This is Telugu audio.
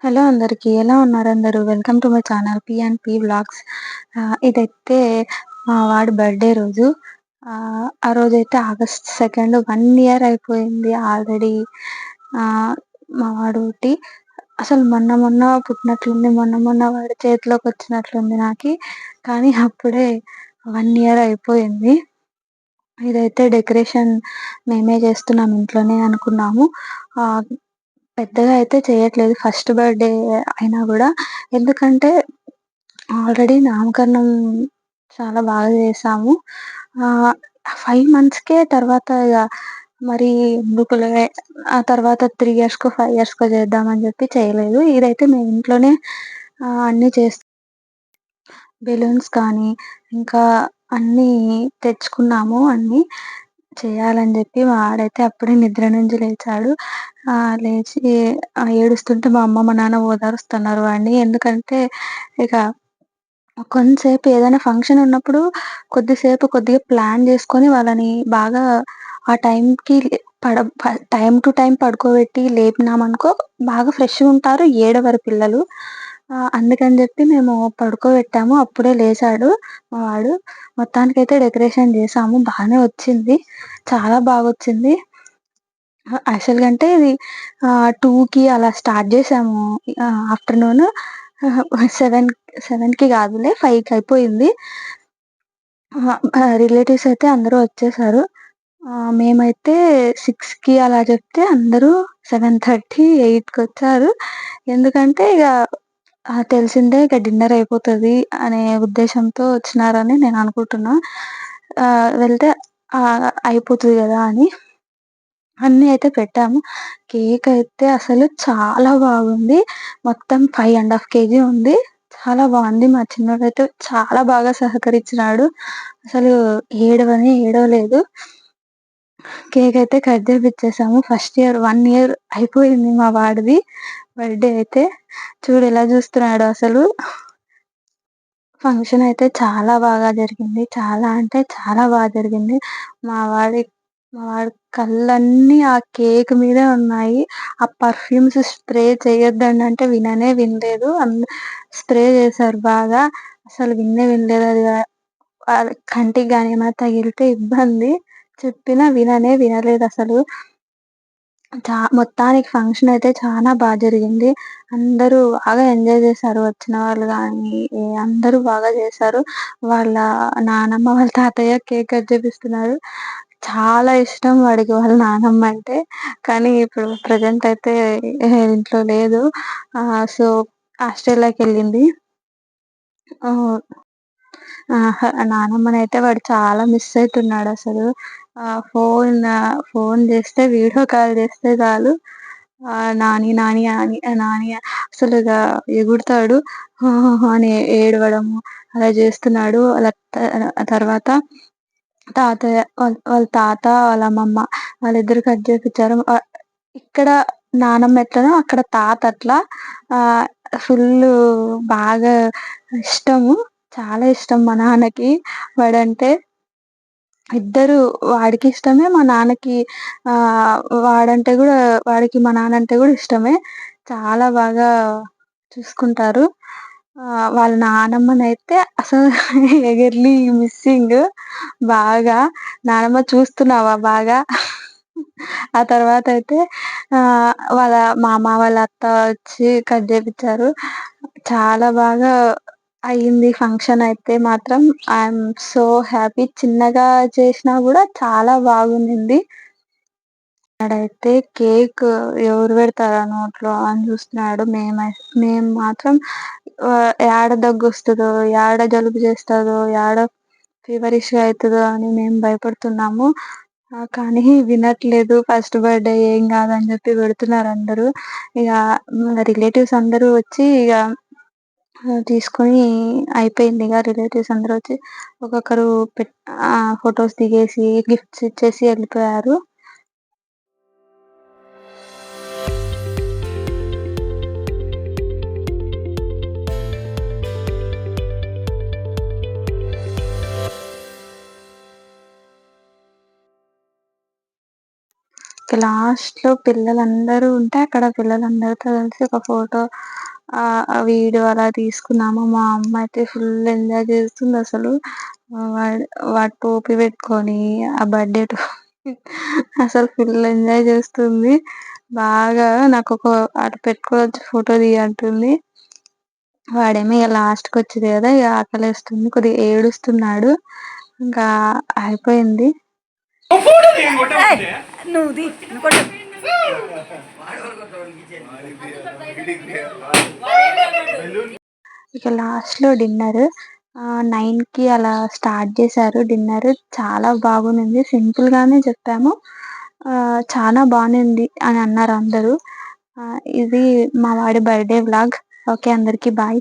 హలో అందరికి. ఎలా ఉన్నారు అందరూ? Welcome to my channel P and P vlogs. ఇదైతే మా వాడి బర్త్‌డే రోజు. ఆ రోజైతే ఆగస్ట్ 2 1 ఇయర్ అయిపోయింది ఆల్రెడీ. మా వాడు పుట్టి అసలు మొన్న మొన్న పుట్టినట్లుంది. మొన్న మొన్న వాడి చేతిలోకొచ్చినట్లుంది నాకి. కానీ అప్పుడే 1 ఇయర్ అయిపోయింది. ఇదైతే డెకరేషన్ మేమే చేస్తున్నాం ఇంట్లోనే అనుకున్నాము. ఆహ్, పెద్దగా అయితే చేయట్లేదు ఫస్ట్ బర్త్‌డే అయినా గూడా. ఎందుకంటే ఆల్రెడీ నామకరణం చాలా బాగా చేశాము. ఆహ్, 5 మంత్స్‌కే తర్వాత ఇగ మరి ఎందుకులే ఆ తర్వాత 3 ఇయర్స్‌కో, 5 ఇయర్స్‌కో చేద్దామని చెప్పి చేయలేదు. ఇదైతే మేము ఇంట్లోనే అన్నీ బెలూన్స్ కానీ, ఇంకా అన్నీ తెచ్చుకున్నాము అన్నీ. చేయాలని జెప్పి వాడైతే అప్పుడే నిద్ర నుంచి లేచాడు. లేచి ఏడుస్తుంటే మా అమ్మ, మా నాన్న ఓదారుస్తున్నారు వాడిని. ఎందుకంటే ఇక కొంతసేపు ఏదైనా ఫంక్షన్ ఉన్నప్పుడు కొద్దిగా ప్లాన్ జేసుకొని వాళ్ళని బాగా ఆ టైంకి పడ ప టైమ్ టు టైమ్ పడుకోబెట్టి లేపినామనుకో బాగా ఫ్రెష్‌గుంటారు, ఏడవరు పిల్లలు. అందుకని జెప్పి మేము పడుకోబెట్టాము. అప్పుడే లేచాడు మా వాడు. మొత్తానికైతే డెకరేషన్ జేశాము. బానే వచ్చింది. చాలా బాగొచ్చింది. యాక్చువల్‌గా అంటే ఇది 2కి అలా స్టార్ట్ జేశాము. ఆఫ్టర్‌నూన్ 7కి గాదులే 5కి అయిపోయింది. రిలేటివ్స్ అయితే అందరూ వచ్చేసారు. మేమైతే 6కి అలా చెప్తే అందరూ 7:30, 8కొచ్చారు. ఎందుకంటే ఇగ తెలిసిందే ఇక డిన్నర్ అయిపోతది అనే ఉద్దేశంతో వచ్చినారని నేను అనుకుంటున్నా. వెళ్తే అయిపోతది గదా అని. అన్నీ అయితే పెట్టాము. కేకయితే అసలు చాలా బాగుంది. మొత్తం 5½ కేజీ ఉంది. చాలా బావుంది. మా చిన్నోడైతే చాలా బాగా సహకరించినాడు. అసలు ఏడవలేదు. కేకయితే కట్ చేపిచ్చేసాము. ఫస్ట్ ఇయర్ 1 ఇయర్ అయిపోయింది మా వాడిది బర్త్‌డే అయితే. చూడు ఎలా చూస్తున్నాడో అసలు. ఫంక్షన్ అయితే చాలా బాగా జరిగింది. చాలా అంటే చాలా జరిగింది. మా వాడి మా వాడి కళ్ళన్నీ ఆ కేక్ మీదే ఉన్నాయి. ఆ పర్ఫ్యూమ్స్ స్ప్రే చేయొద్దండి అంటే విననే వినలేదు. స్ప్రే చేశారు బాగా. అసలు విననే వినలేదు. కంటికి గాని ఏమైనా తగిలితే ఇబ్బంది. చెప్పినా విననే వినలేదసలు. మొత్తానికి ఫంక్షన్ అయితే చానా జరిగింది. అందరూ బాగా ఎంజాయ్ చేశారు. వచ్చిన వాళ్ళు గానీ, అందరూ బాగా చేశారు. వాళ్ళ నానమ్మ, వాళ్ళ తాతయ్య కేక్ కట్ చేపిస్తున్నారు. చాలా ఇష్టం వాడికి వాళ్ళ నానమ్మ అంటే. కానీ ఇప్పుడు ప్రెజెంట్ అయితే ఇంట్లో లేదు. సో, ఆస్ట్రేలియాకెళ్ళింది. ఆహ్, నానమ్మనైతే వాడు చాలా మిస్ అయితున్నాడసలు. ఫోను చేస్తే వీడియో కాల్ చేస్తే చాలు నాని, నాని అని నాని అసలిగ ఎగురుతాడు. అని ఏడవడము అలా చేస్తున్నాడు. తర్వాత వాళ్ళ తాత, వాళ్ళ అమ్మమ్మ వాళ్ళిద్దరూ కట్ చేపిచ్చారు. ఇక్కడ నానమ్మ ఎట్లనో అక్కడ తాత అట్లా. ఆహ్, ఫుల్లు బాగా ఇష్టము. చాలా ఇష్టం మా నాన్నకి వాడంటే. ఇద్దరు వాడికి ఇష్టమే, మా నాన్నకి ఆహ్, వాడంటే గూడా వాడికి మా నాన్నంటే గూడా ఇష్టమే. చాలా బాగా చూసుకుంటారు. వాళ్ళ నానమ్మనైతే అసలు ఎగర్లీ మిస్సింగ్ బాగా. నానమ్మ చూస్తున్నావా బాగా? ఆ తర్వాతయితే వాళ్ళ మామ, వాళ్ళ అత్త వచ్చి కట్ జేపిచ్చారు. చాలా బాగా అయింది ఫంక్షనయితే మాత్రం. I'm so happy. చిన్నగా చేసినా గూడా చాలా బాగుండింది. వాడైతే కేక్ ఎవరు పెడతారా నోట్లో అని చూస్తున్నాడు. మేము మాత్రం యాడ దగ్గొస్తదో, యాడ జలుబు చేస్తదో, యాడ ఫీవరిష్‌గా అయితదో అని మేము భయపడుతున్నాము. కానీ వినట్లేదు. ఫస్ట్ బర్త్‌డే ఏం కాదని చెప్పి పెడుతున్నారందరూ. ఇగ రిలేటివ్స్ అందరూ వచ్చి ఇగ తీసుకొని అయిపోయిందిగ. రిలేటివ్స్ అందరూ వచ్చి ఒక్కొక్కరు ఫోటోస్ దిగేసి, గిఫ్ట్స్ ఇచ్చేసి ఎళ్ళిపోయారు. ఇక లాస్ట్‌లో పిల్లలందరూ ఉంటే అక్కడ పిల్లలందరితో కలిసి ఒక ఫోటో వీడియో అలా తీసుకున్నాము. మా అమ్మ అయితే ఫుల్ ఎంజాయ్ చేస్తుందసలు. వాడు వాడు టోపీ పెట్టుకొని ఆ బర్త్‌డే అసలు ఫుల్ ఎంజాయ్ చేస్తుంది. బాగా నాకొక అటు పెట్టుకోవచ్చి ఫోటో అంటుంది. వాడేమో ఇగ లాస్ట్‌కొచ్చింది గదా! ఇగ ఆకలేస్తుంది. కొద్దిగా ఏడుస్తున్నాడు. ఇంకా అయిపోయింది. నువ్వు కొట్టు. ఇక లాస్ట్‌లో డిన్నర్ 9కి అలా స్టార్ట్ చేశారు డిన్నర్. చాలా బాగునింది. సింపుల్‌గానే చెప్పాము. చానా బానే అని అన్నారు అందరూ. ఇది మా వాడి బర్త్‌డే వ్లాగ్. ఓకే. అందరికి బాయ్.